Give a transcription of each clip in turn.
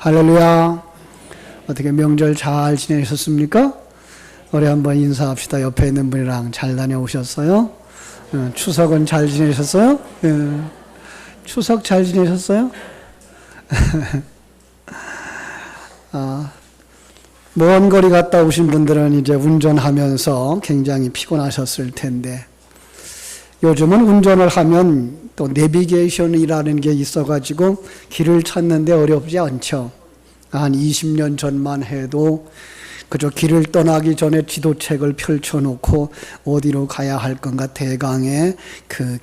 할렐루야. 어떻게 명절 잘 지내셨습니까? 우리 한번 인사합시다. 옆에 있는 분이랑 잘 다녀오셨어요? 추석은 잘 지내셨어요? 추석 잘 지내셨어요? 먼 거리 갔다 오신 분들은 이제 운전하면서 굉장히 피곤하셨을 텐데, 요즘은 운전을 하면 또 내비게이션이라는 게 있어가지고 길을 찾는데 어렵지 않죠. 한 20년 전만 해도 그저 길을 떠나기 전에 지도책을 펼쳐놓고 어디로 가야 할 건가 대강의 그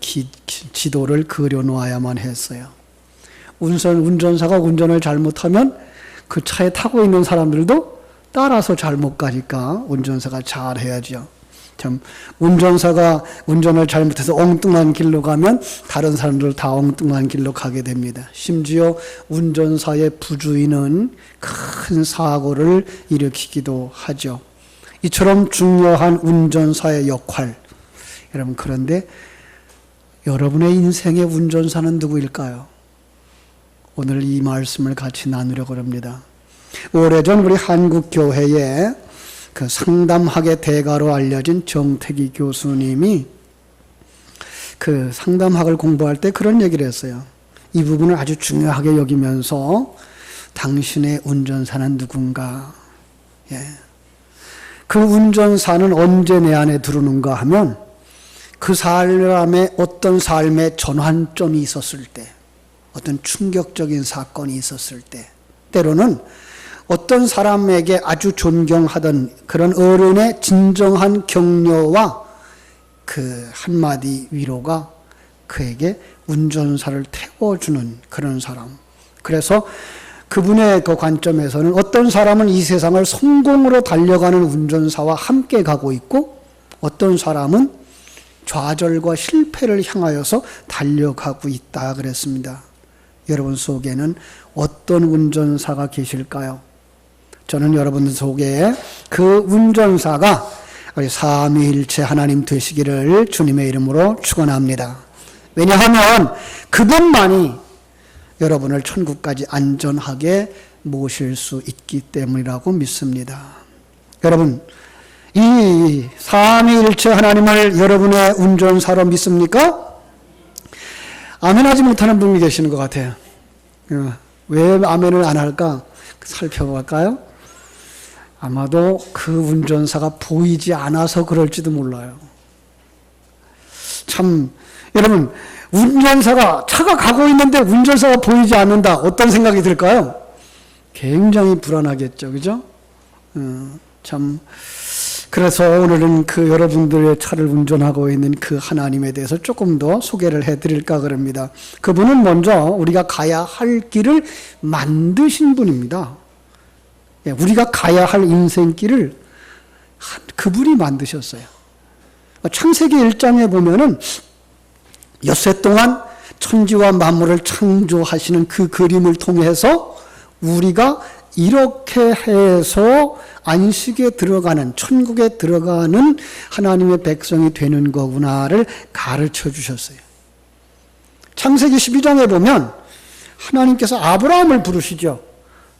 지도를 그려놓아야만 했어요. 운전사가 운전을 잘못하면 그 차에 타고 있는 사람들도 따라서 잘못 가니까 운전사가 잘해야죠. 참, 운전사가 운전을 잘못해서 엉뚱한 길로 가면 다른 사람들 다 엉뚱한 길로 가게 됩니다. 심지어 운전사의 부주의는 큰 사고를 일으키기도 하죠. 이처럼 중요한 운전사의 역할. 여러분, 그런데 여러분의 인생의 운전사는 누구일까요? 오늘 이 말씀을 같이 나누려고 합니다. 오래전 우리 한국교회에 그 상담학의 대가로 알려진 정태기 교수님이 그 상담학을 공부할 때 그런 얘기를 했어요. 이 부분을 아주 중요하게 여기면서 당신의 운전사는 누군가? 그 운전사는 언제 내 안에 들어오는가 하면 그 사람의 어떤 삶의 전환점이 있었을 때, 어떤 충격적인 사건이 있었을 때, 때로는 어떤 사람에게 아주 존경하던 그런 어른의 진정한 격려와 그 한마디 위로가 그에게 운전사를 태워주는 그런 사람. 그래서 그분의 그 관점에서는 어떤 사람은 이 세상을 성공으로 달려가는 운전사와 함께 가고 있고, 어떤 사람은 좌절과 실패를 향하여서 달려가고 있다 그랬습니다. 여러분 속에는 어떤 운전사가 계실까요? 저는 여러분들 속에 그 운전사가 우리 삼위일체 하나님 되시기를 주님의 이름으로 축원합니다. 왜냐하면 그분만이 여러분을 천국까지 안전하게 모실 수 있기 때문이라고 믿습니다. 여러분, 이 삼위일체 하나님을 여러분의 운전사로 믿습니까? 아멘하지 못하는 분이 계시는 것 같아요. 왜 아멘을 안 할까? 살펴볼까요? 아마도 그 운전사가 보이지 않아서 그럴지도 몰라요. 참, 여러분, 차가 가고 있는데 운전사가 보이지 않는다. 어떤 생각이 들까요? 굉장히 불안하겠죠. 그죠? 참, 그래서 오늘은 그 여러분들의 차를 운전하고 있는 그 하나님에 대해서 조금 더 소개를 해드릴까 그럽니다. 그분은 먼저 우리가 가야 할 길을 만드신 분입니다. 우리가 가야 할 인생길을 그분이 만드셨어요. 창세기 1장에 보면은 엿새 동안 천지와 만물을 창조하시는 그 그림을 통해서 우리가 이렇게 해서 안식에 들어가는, 천국에 들어가는 하나님의 백성이 되는 거구나를 가르쳐 주셨어요. 창세기 12장에 보면 하나님께서 아브라함을 부르시죠.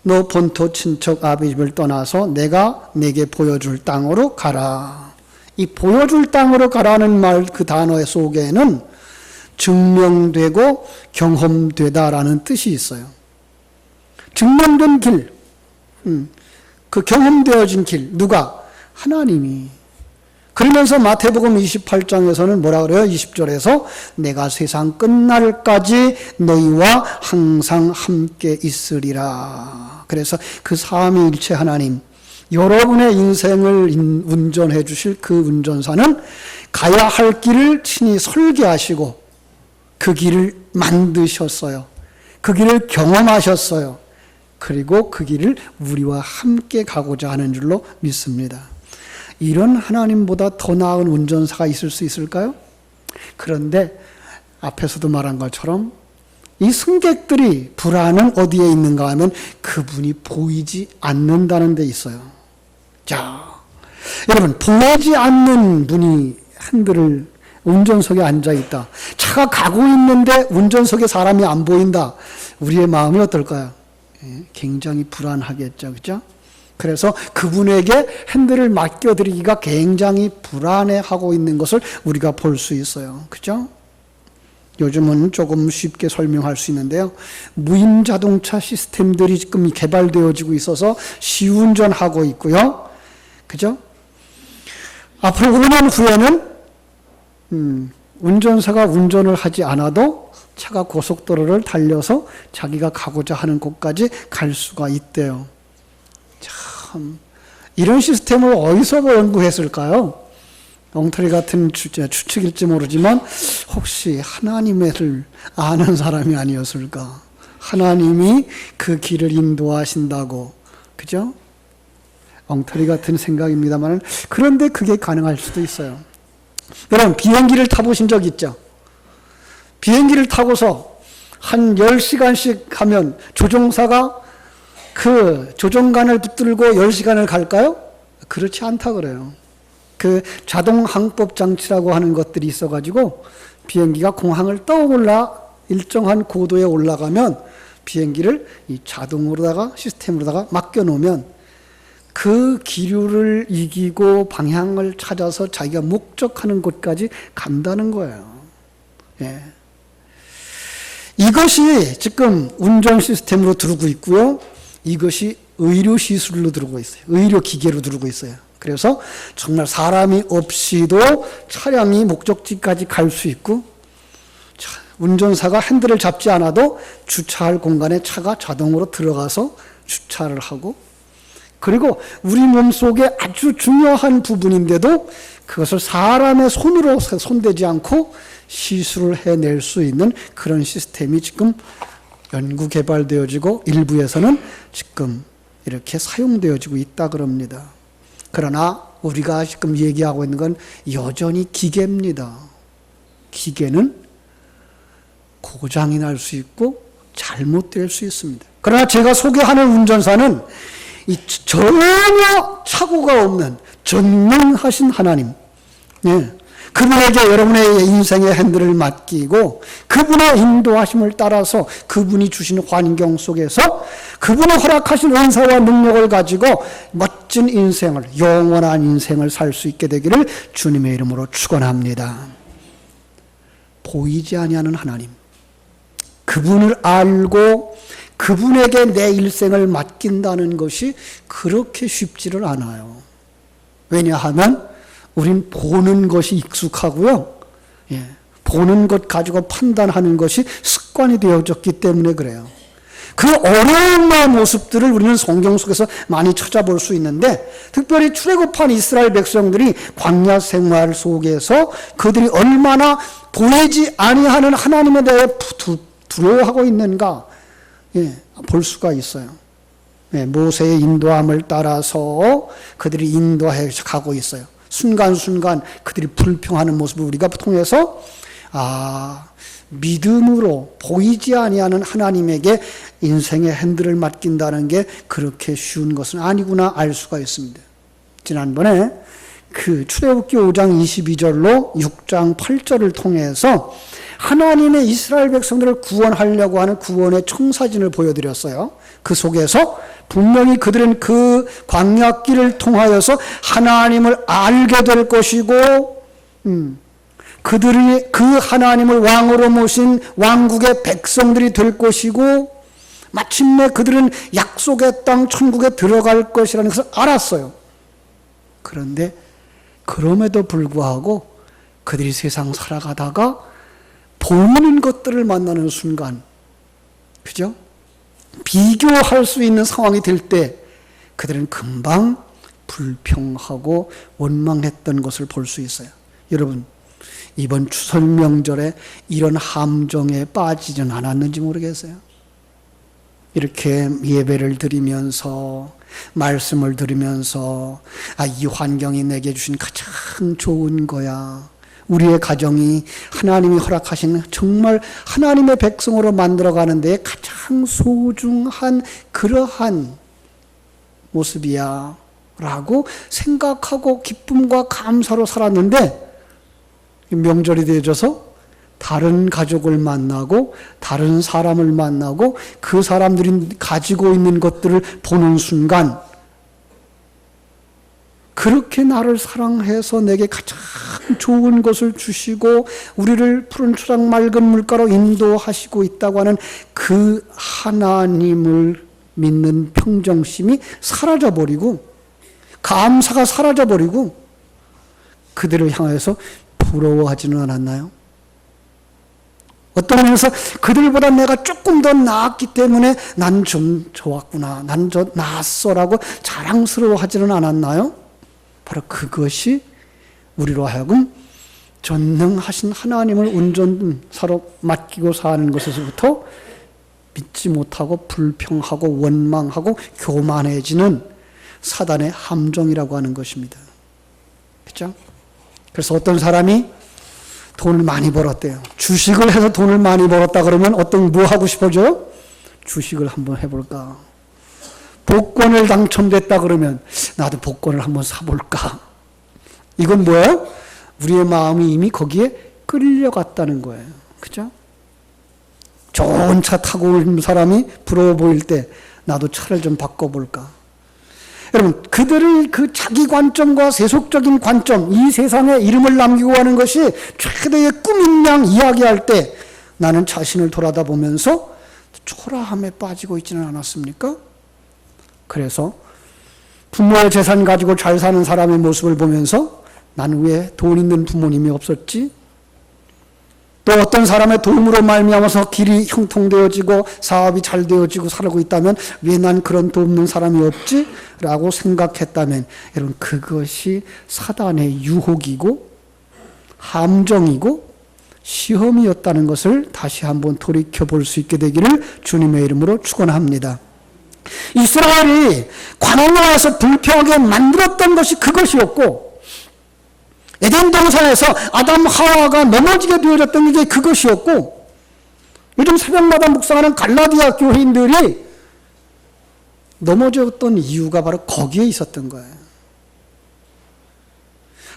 너 본토 친척 아비 집을 떠나서 내가 내게 보여줄 땅으로 가라. 이 보여줄 땅으로 가라는 말, 그 단어 속에는 증명되고 경험되다라는 뜻이 있어요. 증명된 길, 그 경험되어진 길, 누가? 하나님이. 그러면서 마태복음 28장에서는 뭐라 그래요? 20절에서 내가 세상 끝날까지 너희와 항상 함께 있으리라. 그래서 그 삼위일체 하나님, 여러분의 인생을 운전해 주실 그 운전사는 가야 할 길을 친히 설계하시고 그 길을 만드셨어요. 그 길을 경험하셨어요. 그리고 그 길을 우리와 함께 가고자 하는 줄로 믿습니다. 이런 하나님보다 더 나은 운전사가 있을 수 있을까요? 그런데 앞에서도 말한 것처럼 이 승객들이 불안은 어디에 있는가 하면 그분이 보이지 않는다는 데 있어요. 자, 여러분, 보이지 않는 분이 한들을 운전석에 앉아있다. 차가 가고 있는데 운전석에 사람이 안 보인다. 우리의 마음이 어떨까요? 굉장히 불안하겠죠. 그죠? 그래서 그분에게 핸들을 맡겨드리기가 굉장히 불안해하고 있는 것을 우리가 볼 수 있어요. 그죠? 요즘은 조금 쉽게 설명할 수 있는데요. 무인 자동차 시스템들이 지금 개발되어지고 있어서 시운전하고 있고요. 그죠? 앞으로 5년 후에는 운전사가 운전을 하지 않아도 차가 고속도로를 달려서 자기가 가고자 하는 곳까지 갈 수가 있대요. 참, 이런 시스템을 어디서 연구했을까요? 엉터리 같은 추측일지 모르지만 혹시 하나님을 아는 사람이 아니었을까? 하나님이 그 길을 인도하신다고. 그죠? 엉터리 같은 생각입니다만 그런데 그게 가능할 수도 있어요. 여러분 비행기를 타보신 적 있죠? 비행기를 타고서 한 10시간씩 하면 조종사가 그 조종관을 붙들고 10시간을 갈까요? 그렇지 않다 그래요. 그 자동 항법 장치라고 하는 것들이 있어가지고 비행기가 공항을 떠올라 일정한 고도에 올라가면 비행기를 이 자동으로다가 시스템으로다가 맡겨놓으면 그 기류를 이기고 방향을 찾아서 자기가 목적하는 곳까지 간다는 거예요. 예. 이것이 지금 운전 시스템으로 들어오고 있고요. 이것이 의료 시술로 들어오고 있어요. 의료 기계로 들어오고 있어요. 그래서 정말 사람이 없이도 차량이 목적지까지 갈 수 있고 운전사가 핸들을 잡지 않아도 주차할 공간에 차가 자동으로 들어가서 주차를 하고 그리고 우리 몸속에 아주 중요한 부분인데도 그것을 사람의 손으로 손대지 않고 시술을 해낼 수 있는 그런 시스템이 지금 연구 개발되어지고 일부에서는 지금 이렇게 사용되어지고 있다 그럽니다. 그러나 우리가 지금 얘기하고 있는 건 여전히 기계입니다. 기계는 고장이 날 수 있고 잘못될 수 있습니다. 그러나 제가 소개하는 운전사는 전혀 착오가 없는 전능하신 하나님, 예. 그분에게 여러분의 인생의 핸들을 맡기고 그분의 인도하심을 따라서 그분이 주신 환경 속에서 그분의 허락하신 은사와 능력을 가지고 멋진 인생을, 영원한 인생을 살 수 있게 되기를 주님의 이름으로 축원합니다. 보이지 아니하는 하나님, 그분을 알고 그분에게 내 일생을 맡긴다는 것이 그렇게 쉽지를 않아요. 왜냐하면 우린 보는 것이 익숙하고요. 예, 보는 것 가지고 판단하는 것이 습관이 되어졌기 때문에 그래요. 그 어려움의 모습들을 우리는 성경 속에서 많이 찾아볼 수 있는데 특별히 출애굽한 이스라엘 백성들이 광야 생활 속에서 그들이 얼마나 보이지 아니하는 하나님에 대해 두려워하고 있는가 볼 수가 있어요. 모세의 인도함을 따라서 그들이 인도해 가고 있어요. 순간순간 그들이 불평하는 모습을 우리가 통해서 믿음으로 보이지 아니하는 하나님에게 인생의 핸들을 맡긴다는 게 그렇게 쉬운 것은 아니구나 알 수가 있습니다. 지난번에 그 출애굽기 5장 22절로 6장 8절을 통해서 하나님의 이스라엘 백성들을 구원하려고 하는 구원의 청사진을 보여드렸어요. 그 속에서 분명히 그들은 그 광야길을 통하여서 하나님을 알게 될 것이고 그들이 그 하나님을 왕으로 모신 왕국의 백성들이 될 것이고 마침내 그들은 약속의 땅 천국에 들어갈 것이라는 것을 알았어요. 그런데 그럼에도 불구하고 그들이 세상 살아가다가 보이는 것들을 만나는 순간, 그죠? 비교할 수 있는 상황이 될 때 그들은 금방 불평하고 원망했던 것을 볼 수 있어요. 여러분, 이번 추석 명절에 이런 함정에 빠지진 않았는지 모르겠어요. 이렇게 예배를 드리면서 말씀을 들으면서 이 환경이 내게 주신 가장 좋은 거야. 우리의 가정이 하나님이 허락하신 정말 하나님의 백성으로 만들어가는 데 가장 소중한 그러한 모습이야 라고 생각하고 기쁨과 감사로 살았는데 명절이 되어져서 다른 가족을 만나고 다른 사람을 만나고 그 사람들이 가지고 있는 것들을 보는 순간 그렇게 나를 사랑해서 내게 가장 좋은 것을 주시고 우리를 푸른 초장 맑은 물가로 인도하시고 있다고 하는 그 하나님을 믿는 평정심이 사라져버리고 감사가 사라져버리고 그들을 향해서 부러워하지는 않았나요? 어떤 면에서 그들보다 내가 조금 더 나았기 때문에 난 좀 좋았구나, 난 좀 나았어라고 자랑스러워하지는 않았나요? 바로 그것이 우리로 하여금 전능하신 하나님을 운전사로 맡기고 사는 것에서부터 믿지 못하고 불평하고 원망하고 교만해지는 사단의 함정이라고 하는 것입니다. 그렇죠? 그래서 어떤 사람이 돈을 많이 벌었대요. 주식을 해서 돈을 많이 벌었다 그러면 뭐 하고 싶어져요? 주식을 한번 해볼까? 복권을 당첨됐다 그러면 나도 복권을 한번 사볼까? 이건 뭐예요? 우리의 마음이 이미 거기에 끌려갔다는 거예요. 그죠? 좋은 차 타고 오는 사람이 부러워 보일 때 나도 차를 좀 바꿔볼까? 여러분, 그들의 그 자기 관점과 세속적인 관점, 이 세상에 이름을 남기고 하는 것이 최대의 꿈인 양 이야기할 때 나는 자신을 돌아다 보면서 초라함에 빠지고 있지는 않았습니까? 그래서 부모의 재산 가지고 잘 사는 사람의 모습을 보면서 나는 왜 돈 있는 부모님이 없었지? 또 어떤 사람의 도움으로 말미암아서 길이 형통되어지고 사업이 잘 되어지고 살고 있다면 왜 난 그런 돈 없는 사람이 없지? 라고 생각했다면 여러분 그것이 사단의 유혹이고 함정이고 시험이었다는 것을 다시 한번 돌이켜볼 수 있게 되기를 주님의 이름으로 축원합니다. 이스라엘이 광야에서 불평하게 만들었던 것이 그것이었고 에덴 동산에서 아담 하와가 넘어지게 되어졌던 게 그것이었고 요즘 새벽마다 묵상하는 갈라디아 교인들이 넘어졌던 이유가 바로 거기에 있었던 거예요.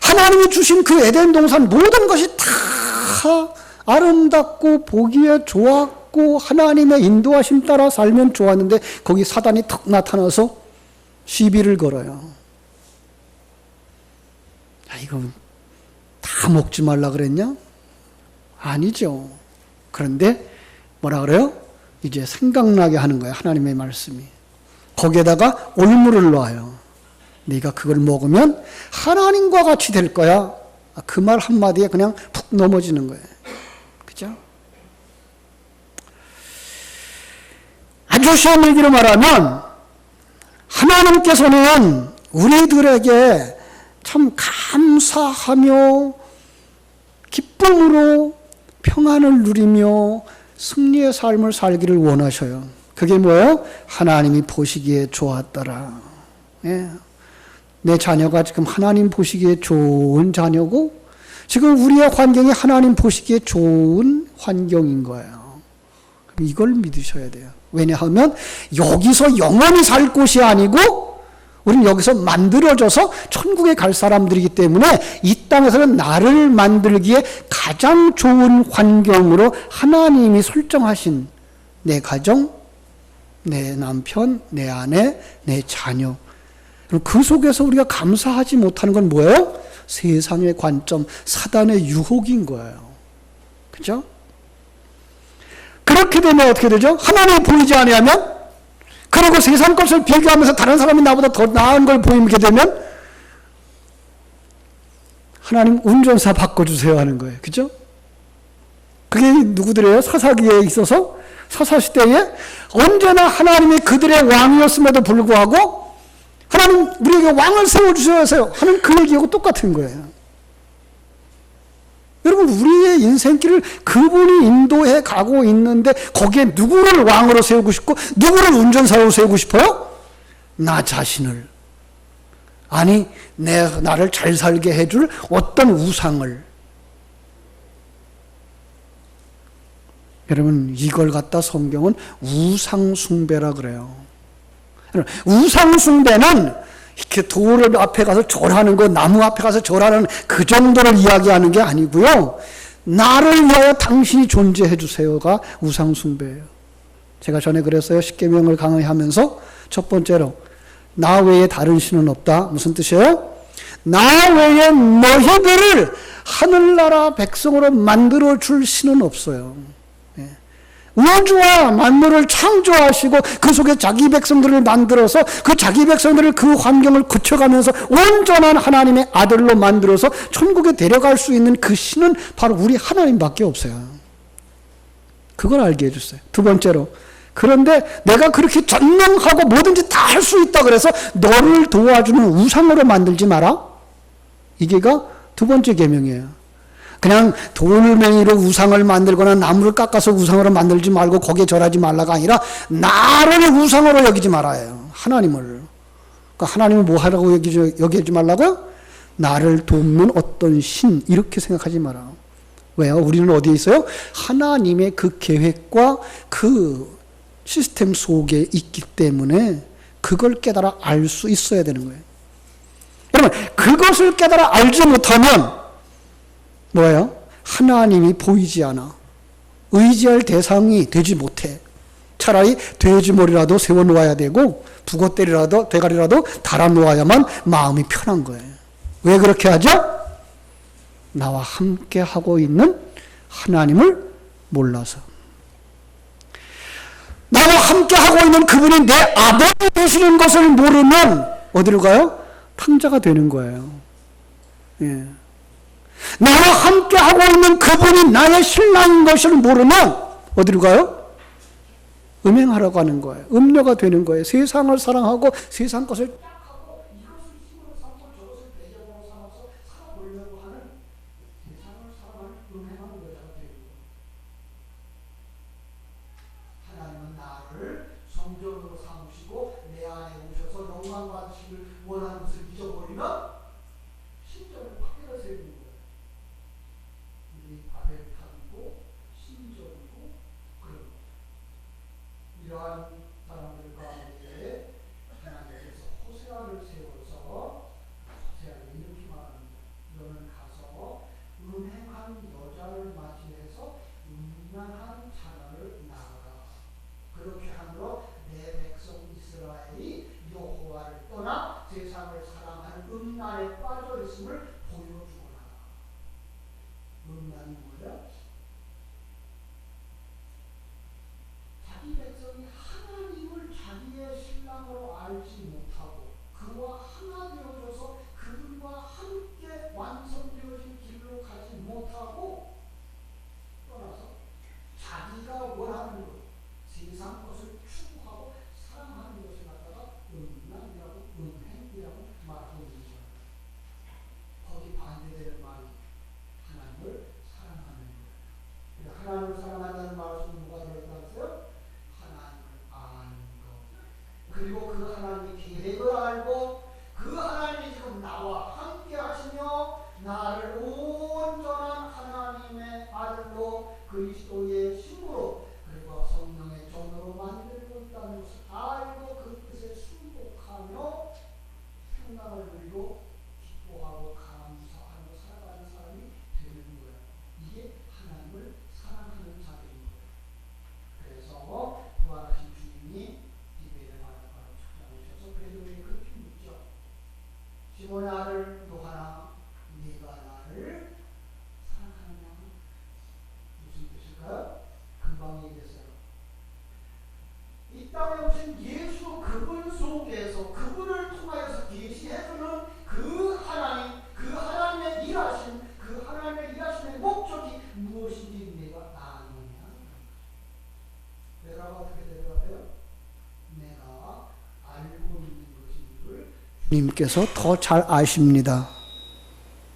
하나님이 주신 그 에덴 동산 모든 것이 다 아름답고 보기에 좋았고 하나님의 인도하심 따라 살면 좋았는데 거기 사단이 턱 나타나서 시비를 걸어요. 이거 다 먹지 말라 그랬냐? 아니죠. 그런데 뭐라 그래요? 이제 생각나게 하는 거예요. 하나님의 말씀이. 거기에다가 올무를 놓아요. 네가 그걸 먹으면 하나님과 같이 될 거야. 그 말 한마디에 그냥 푹 넘어지는 거예요. 그죠? 아주 쉬운 얘기로 말하면 하나님께서는 우리들에게 참 감사하며 기쁨으로 평안을 누리며 승리의 삶을 살기를 원하셔요. 그게 뭐예요? 하나님이 보시기에 좋았더라. 예. 내 자녀가 지금 하나님 보시기에 좋은 자녀고 지금 우리의 환경이 하나님 보시기에 좋은 환경인 거예요. 이걸 믿으셔야 돼요. 왜냐하면 여기서 영원히 살 곳이 아니고 우리는 여기서 만들어져서 천국에 갈 사람들이기 때문에 이 땅에서는 나를 만들기에 가장 좋은 환경으로 하나님이 설정하신 내 가정, 내 남편, 내 아내, 내 자녀. 그 속에서 우리가 감사하지 못하는 건 뭐예요? 세상의 관점, 사단의 유혹인 거예요. 그죠? 그렇게 되면 어떻게 되죠? 하나님이 보이지 아니하면 그리고 세상 것을 비교하면서 다른 사람이 나보다 더 나은 걸 보이게 되면 하나님 운전사 바꿔주세요 하는 거예요. 그죠? 그게 누구들이에요? 사사기에 있어서 사사시대에 언제나 하나님이 그들의 왕이었음에도 불구하고 하나님 우리에게 왕을 세워주셔야 하는 그 얘기하고 똑같은 거예요. 여러분 우리의 인생길을 그분이 인도해 가고 있는데 거기에 누구를 왕으로 세우고 싶고 누구를 운전사로 세우고 싶어요? 나 자신을. 아니 나를 잘 살게 해줄 어떤 우상을. 여러분 이걸 갖다 성경은 우상숭배라 그래요. 우상숭배는 이렇게 돌 앞에 가서 절하는 거, 나무 앞에 가서 절하는 그 정도를 이야기하는 게 아니고요. 나를 위하여 당신이 존재해 주세요가 우상숭배예요. 제가 전에 그랬어요. 십계명을 강의하면서 첫 번째로 나 외에 다른 신은 없다. 무슨 뜻이에요? 나 외에 너희들을 하늘나라 백성으로 만들어 줄 신은 없어요. 우주와 만물을 창조하시고 그 속에 자기 백성들을 만들어서 그 자기 백성들을 그 환경을 거쳐가면서 온전한 하나님의 아들로 만들어서 천국에 데려갈 수 있는 그 신은 바로 우리 하나님밖에 없어요. 그걸 알게 해주세요. 두 번째로, 그런데 내가 그렇게 전능하고 뭐든지 다 할 수 있다 그래서 너를 도와주는 우상으로 만들지 마라. 이게가 두 번째 계명이에요. 그냥 돌멩이로 우상을 만들거나 나무를 깎아서 우상으로 만들지 말고 거기에 절하지 말라가 아니라 나를 우상으로 여기지 말아요. 하나님을. 그러니까 하나님을 뭐 하라고 여기지 말라고요? 나를 돕는 어떤 신 이렇게 생각하지 마라. 왜요? 우리는 어디에 있어요? 하나님의 그 계획과 그 시스템 속에 있기 때문에 그걸 깨달아 알 수 있어야 되는 거예요. 여러분, 그것을 깨달아 알지 못하면 뭐예요? 하나님이 보이지 않아. 의지할 대상이 되지 못해. 차라리 돼지머리라도 세워놓아야 되고 북어대리라도 대가리라도 달아놓아야만 마음이 편한 거예요. 왜 그렇게 하죠? 나와 함께 하고 있는 하나님을 몰라서. 나와 함께 하고 있는 그분이 내 아버지 되시는 것을 모르면 어디로 가요? 탕자가 되는 거예요. 예. 나와 함께 하고 있는 그분이 나의 신랑인 것을 모르면 어디로 가요? 음행하라고 하는 거예요. 음녀가 되는 거예요. 세상을 사랑하고 세상 것을 딱 하고 이것을 힘으로 삼고 저것을 배경으로 삼아서 살아보려고 하는 세상을 사랑하는 음행하는 여자가 되는 거예요. 하나님은 나를 성전으로 삼으시고 내 안에 오셔서 영광 받으시길 원하는 것을 잊어버리면 신전을 파괴해서 세우는 거예요. 바벨탑이고 신전이고 그런 이러한 사람들 가운데 하나님께서 호세아를 세워서 호세아를 이렇게 말합니다. 너는 가서 음행한 여자를 맞이해서 음란한 자녀를 낳아라. 그렇게 함으로 내 백성 이스라엘이 여호와를 떠나 세상을 사랑하는 음란에 빠져 있음을 보여주거라. 음란이 뭐야? 자기 백성이 하나님을 자기의 신랑으로 알지 못하고 그와 하나 되어져서 그분과 함께 완성되어진 길로 가지 못하고 떠나서 자기가 원하는 것, 세상 것을 추구하고 사랑하는 것을 갖다가 음란이라고 음행이라고 말하고 있는 거예요. 거기 반대되는 말이 하나님을 사랑하는 거예요. 하나님을 사랑한다는 말씀은 뭐가 들어있다고요? 하나님을 아는 것. 그리고 그 하나님의 계획을 알고 그 하나님이 지금 나와 함께 하시며 나를 온전한 하나님의 아들로 그리스도의 신부로 그리고 성령의 종으로 만들고 있다는 것을 알고 그 뜻에 순복하며 평강을 누리고 기뻐하고 감사하며 살아가는 사람이 되는 거예요. 이게 하나님을 사랑하는 자들인 거예요. 그래서 부활하신 주님이 디베레 바다바로 찾아오셔서 베드로에게 그렇게 묻죠. 시몬의 아들 요한아, 네가 나를 사랑하느냐? 무슨 뜻일까요? 금방 얘기했어요. 이 땅에 오신 예수 그분 속에서 그분을 통하여서 계시해주는 그 하나님, 그 하나님의 일하심, 그 하나님의 일하심의 목적이 무엇인지 내가 아느냐? 내가 어떻게 대답해요? 내가 알고 있는 것인지를 주님께서 더 잘 아십니다.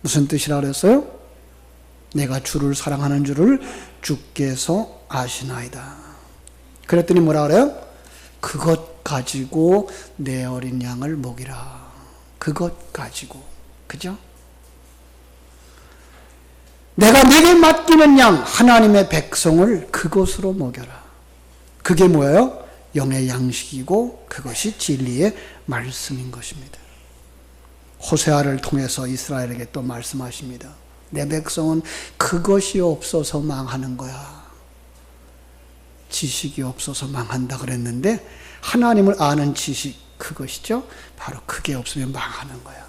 무슨 뜻이라 그랬어요? 내가 주를 사랑하는 줄을 주께서 아시나이다. 그랬더니 뭐라 그래요? 그것 가지고 내 어린 양을 먹이라. 그것 가지고. 그죠? 내가 내게 맡기는 양, 하나님의 백성을 그것으로 먹여라. 그게 뭐예요? 영의 양식이고 그것이 진리의 말씀인 것입니다. 호세아를 통해서 이스라엘에게 또 말씀하십니다. 내 백성은 그것이 없어서 망하는 거야. 지식이 없어서 망한다 그랬는데 하나님을 아는 지식, 그것이죠. 바로 그게 없으면 망하는 거야.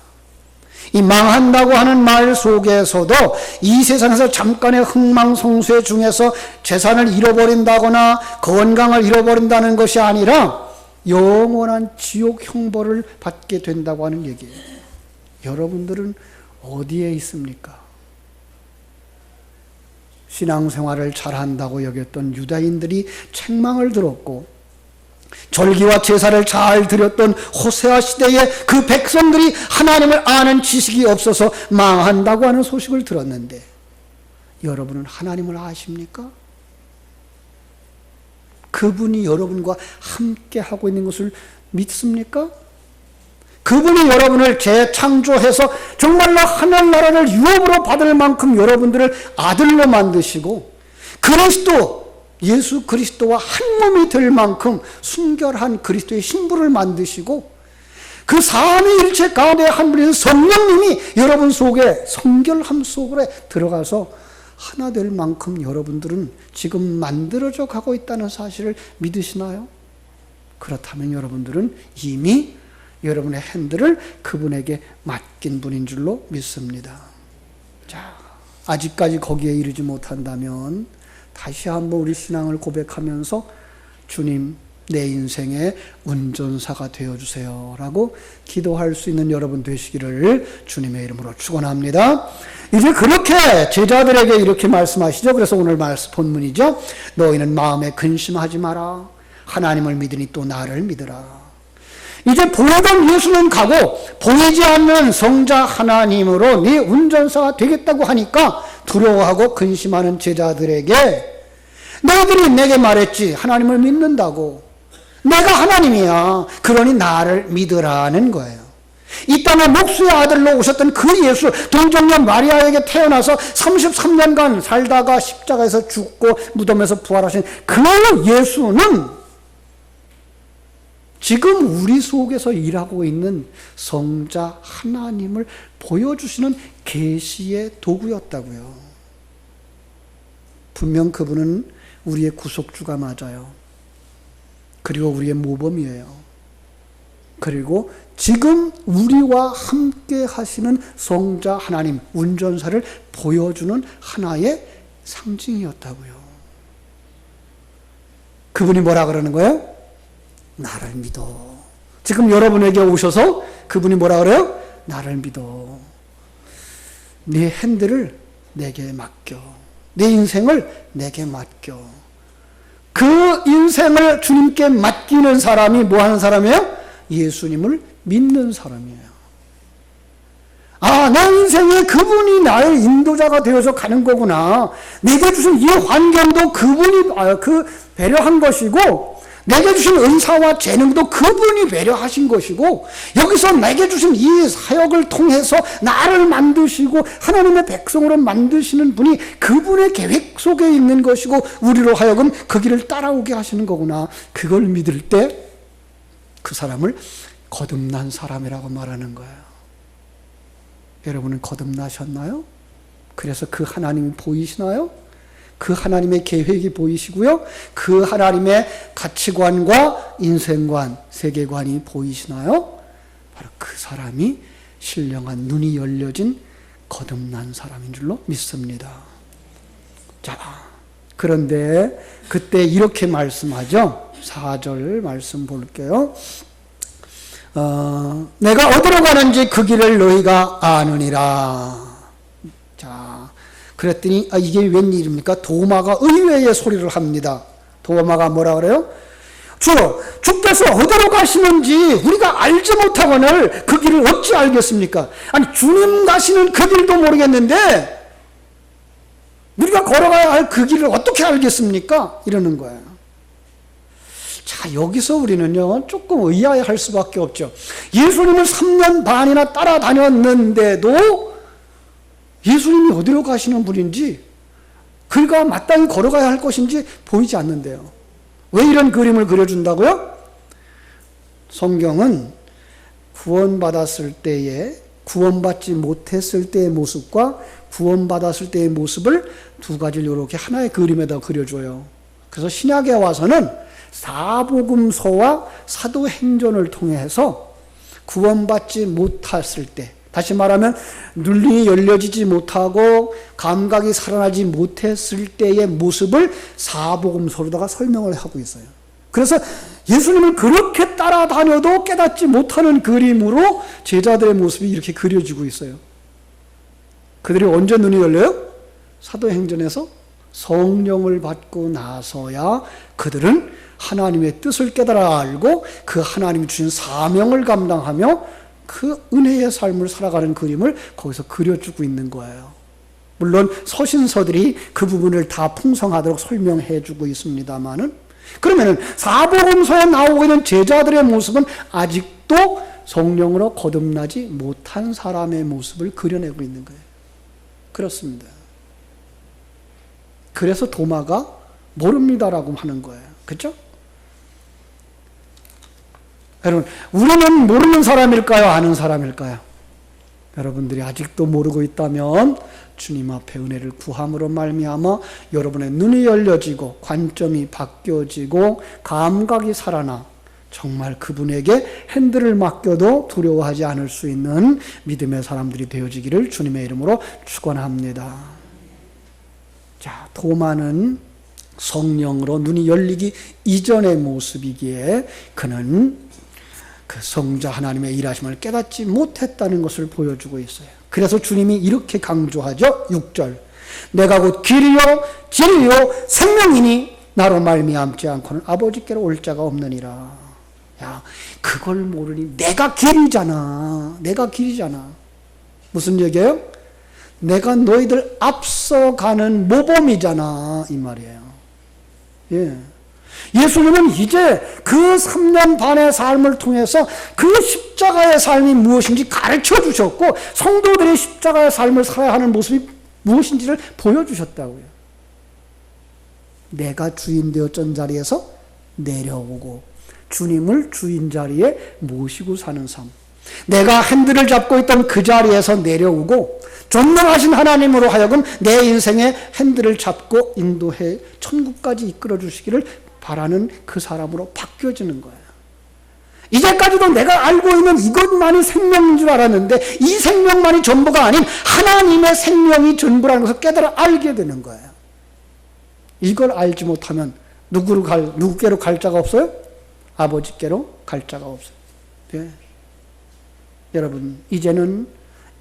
이 망한다고 하는 말 속에서도 이 세상에서 잠깐의 흥망성쇠 중에서 재산을 잃어버린다거나 건강을 잃어버린다는 것이 아니라 영원한 지옥 형벌을 받게 된다고 하는 얘기예요. 여러분들은 어디에 있습니까? 신앙생활을 잘한다고 여겼던 유다인들이 책망을 들었고 절기와 제사를 잘 드렸던 호세아 시대에 그 백성들이 하나님을 아는 지식이 없어서 망한다고 하는 소식을 들었는데 여러분은 하나님을 아십니까? 그분이 여러분과 함께 하고 있는 것을 믿습니까? 그분이 여러분을 재창조해서 정말로 하늘나라를 유업으로 받을 만큼 여러분들을 아들로 만드시고 그리스도 예수 그리스도와 한 몸이 될 만큼 순결한 그리스도의 신부를 만드시고 그 삼위일체 가운데 한 분인 성령님이 여러분 속에 성결함 속으로 들어가서 하나 될 만큼 여러분들은 지금 만들어져 가고 있다는 사실을 믿으시나요? 그렇다면 여러분들은 이미 여러분의 핸들을 그분에게 맡긴 분인 줄로 믿습니다. 자, 아직까지 거기에 이르지 못한다면 다시 한번 우리 신앙을 고백하면서 주님, 내 인생의 운전사가 되어주세요 라고 기도할 수 있는 여러분 되시기를 주님의 이름으로 축원합니다. 이제 그렇게 제자들에게 이렇게 말씀하시죠. 그래서 오늘 말씀 본문이죠. 너희는 마음에 근심하지 마라. 하나님을 믿으니 또 나를 믿으라. 이제 보이던 예수는 가고 보이지 않는 성자 하나님으로 네 운전사가 되겠다고 하니까 두려워하고 근심하는 제자들에게 너희들이 내게 말했지 하나님을 믿는다고. 내가 하나님이야. 그러니 나를 믿으라는 거예요. 이 땅에 목수의 아들로 오셨던 그 예수, 동정녀 마리아에게 태어나서 33년간 살다가 십자가에서 죽고 무덤에서 부활하신 그 예수는 지금 우리 속에서 일하고 있는 성자 하나님을 보여주시는 계시의 도구였다고요. 분명 그분은 우리의 구속주가 맞아요. 그리고 우리의 모범이에요. 그리고 지금 우리와 함께 하시는 성자 하나님, 운전사를 보여주는 하나의 상징이었다고요. 그분이 뭐라 그러는 거예요? 나를 믿어. 지금 여러분에게 오셔서 그분이 뭐라 그래요? 나를 믿어. 네 핸들을 내게 맡겨. 내 인생을 내게 맡겨. 그 인생을 주님께 맡기는 사람이 뭐 하는 사람이에요? 예수님을 믿는 사람이에요. 아, 내 인생에 그분이 나의 인도자가 되어서 가는 거구나. 내게 주신 이 환경도 그분이 배려한 것이고 내게 주신 은사와 재능도 그분이 배려하신 것이고 여기서 내게 주신 이 사역을 통해서 나를 만드시고 하나님의 백성으로 만드시는 분이 그분의 계획 속에 있는 것이고 우리로 하여금 그 길을 따라오게 하시는 거구나. 그걸 믿을 때 그 사람을 거듭난 사람이라고 말하는 거예요. 여러분은 거듭나셨나요? 그래서 그 하나님이 보이시나요? 그 하나님의 계획이 보이시고요. 그 하나님의 가치관과 인생관, 세계관이 보이시나요? 바로 그 사람이 신령한 눈이 열려진 거듭난 사람인 줄로 믿습니다. 자, 그런데 그때 이렇게 말씀하죠. 4절 말씀 볼게요. 내가 어디로 가는지 그 길을 너희가 아느니라. 자, 그랬더니 이게 웬일입니까? 도마가 의외의 소리를 합니다. 도마가 뭐라 그래요? 주께서 어디로 가시는지 우리가 알지 못하거늘 그 길을 어찌 알겠습니까? 아니 주님 가시는 그 길도 모르겠는데 우리가 걸어가야 할 그 길을 어떻게 알겠습니까? 이러는 거예요. 자, 여기서 우리는요 조금 의아해할 수밖에 없죠. 예수님을 3년 반이나 따라다녔는데도 예수님이 어디로 가시는 분인지 그가 마땅히 걸어가야 할 것인지 보이지 않는데요. 왜 이런 그림을 그려준다고요? 성경은 구원받았을 때에 구원받지 못했을 때의 모습과 구원받았을 때의 모습을 두 가지를 이렇게 하나의 그림에다 그려줘요. 그래서 신약에 와서는 사복음서와 사도행전을 통해서 구원받지 못했을 때, 다시 말하면 눈이 열려지지 못하고 감각이 살아나지 못했을 때의 모습을 사복음서로다가 설명을 하고 있어요. 그래서 예수님을 그렇게 따라다녀도 깨닫지 못하는 그림으로 제자들의 모습이 이렇게 그려지고 있어요. 그들이 언제 눈이 열려요? 사도행전에서 성령을 받고 나서야 그들은 하나님의 뜻을 깨달아 알고 그 하나님이 주신 사명을 감당하며 그 은혜의 삶을 살아가는 그림을 거기서 그려주고 있는 거예요. 물론 서신서들이 그 부분을 다 풍성하도록 설명해 주고 있습니다만은, 그러면은 사복음서에 나오고 있는 제자들의 모습은 아직도 성령으로 거듭나지 못한 사람의 모습을 그려내고 있는 거예요. 그렇습니다. 그래서 도마가 모릅니다라고 하는 거예요. 그렇죠? 여러분, 우리는 모르는 사람일까요? 아는 사람일까요? 여러분들이 아직도 모르고 있다면 주님 앞에 은혜를 구함으로 말미암아 여러분의 눈이 열려지고 관점이 바뀌어지고 감각이 살아나 정말 그분에게 핸들을 맡겨도 두려워하지 않을 수 있는 믿음의 사람들이 되어지기를 주님의 이름으로 축원합니다. 자, 도마는 성령으로 눈이 열리기 이전의 모습이기에 그는 그 성자 하나님의 일하심을 깨닫지 못했다는 것을 보여주고 있어요. 그래서 주님이 이렇게 강조하죠. 6절. 내가 곧 길이요 진리요 생명이니 나로 말미암지 않고는 아버지께로 올 자가 없느니라. 야, 그걸 모르니 내가 길이잖아. 내가 길이잖아. 무슨 얘기예요? 내가 너희들 앞서가는 모범이잖아 이 말이에요. 예. 예수님은 이제 그 3년 반의 삶을 통해서 그 십자가의 삶이 무엇인지 가르쳐 주셨고 성도들이 십자가의 삶을 살아야 하는 모습이 무엇인지를 보여주셨다고요. 내가 주인 되었던 자리에서 내려오고 주님을 주인 자리에 모시고 사는 삶, 내가 핸들을 잡고 있던 그 자리에서 내려오고 전능하신 하나님으로 하여금 내 인생의 핸들을 잡고 인도해 천국까지 이끌어 주시기를 바라는 그 사람으로 바뀌어지는 거예요. 이제까지도 내가 알고 있는 이것만이 생명인 줄 알았는데 이 생명만이 전부가 아닌 하나님의 생명이 전부라는 것을 깨달아 알게 되는 거예요. 이걸 알지 못하면 누구께로 갈 자가 없어요? 아버지께로 갈 자가 없어요. 네. 여러분, 이제는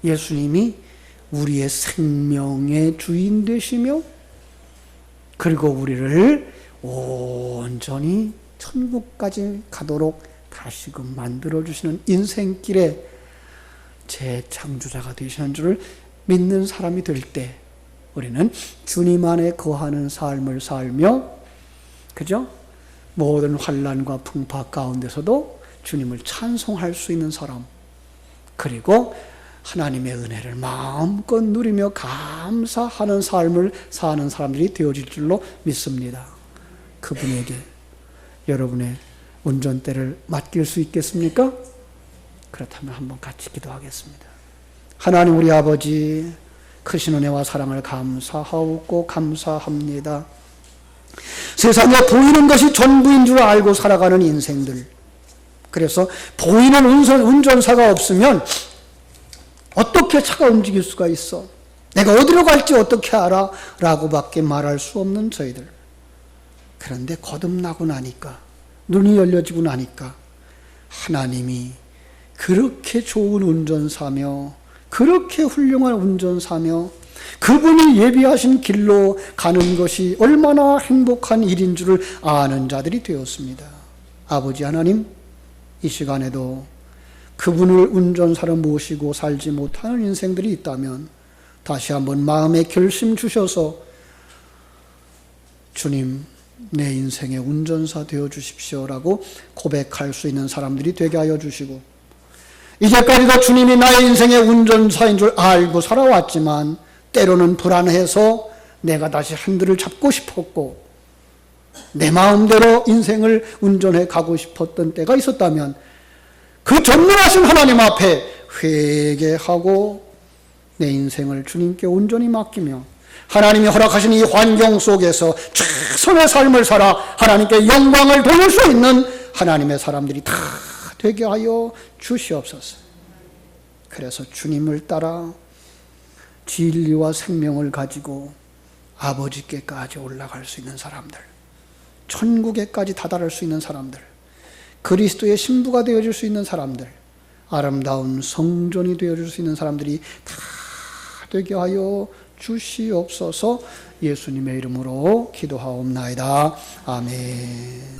예수님이 우리의 생명의 주인 되시며 그리고 우리를 온전히 천국까지 가도록 다시금 만들어주시는 인생길에 재창조자가 되시는 줄을 믿는 사람이 될 때 우리는 주님 안에 거하는 삶을 살며, 그죠? 모든 환난과 풍파 가운데서도 주님을 찬송할 수 있는 사람, 그리고 하나님의 은혜를 마음껏 누리며 감사하는 삶을 사는 사람들이 되어질 줄로 믿습니다. 그분에게 여러분의 운전대를 맡길 수 있겠습니까? 그렇다면 한번 같이 기도하겠습니다. 하나님 우리 아버지, 크신 은혜와 사랑을 감사하고 감사합니다. 세상에 보이는 것이 전부인 줄 알고 살아가는 인생들, 그래서 보이는 운전사가 없으면 어떻게 차가 움직일 수가 있어? 내가 어디로 갈지 어떻게 알아? 라고밖에 말할 수 없는 저희들. 그런데 거듭나고 나니까, 눈이 열려지고 나니까 하나님이 그렇게 좋은 운전사며 그렇게 훌륭한 운전사며 그분이 예비하신 길로 가는 것이 얼마나 행복한 일인 줄을 아는 자들이 되었습니다. 아버지 하나님, 이 시간에도 그분을 운전사로 모시고 살지 못하는 인생들이 있다면 다시 한번 마음에 결심 주셔서 주님, 내 인생의 운전사 되어 주십시오라고 고백할 수 있는 사람들이 되게 하여 주시고, 이제까지도 주님이 나의 인생의 운전사인 줄 알고 살아왔지만 때로는 불안해서 내가 다시 핸들을 잡고 싶었고 내 마음대로 인생을 운전해 가고 싶었던 때가 있었다면 그 전능하신 하나님 앞에 회개하고 내 인생을 주님께 온전히 맡기며 하나님이 허락하신 이 환경 속에서 최선의 삶을 살아 하나님께 영광을 돌릴 수 있는 하나님의 사람들이 다 되게 하여 주시옵소서. 그래서 주님을 따라 진리와 생명을 가지고 아버지께까지 올라갈 수 있는 사람들, 천국에까지 다다를 수 있는 사람들, 그리스도의 신부가 되어줄 수 있는 사람들, 아름다운 성전이 되어줄 수 있는 사람들이 다 되게 하여 주시옵소서. 예수님의 이름으로 기도하옵나이다. 아멘.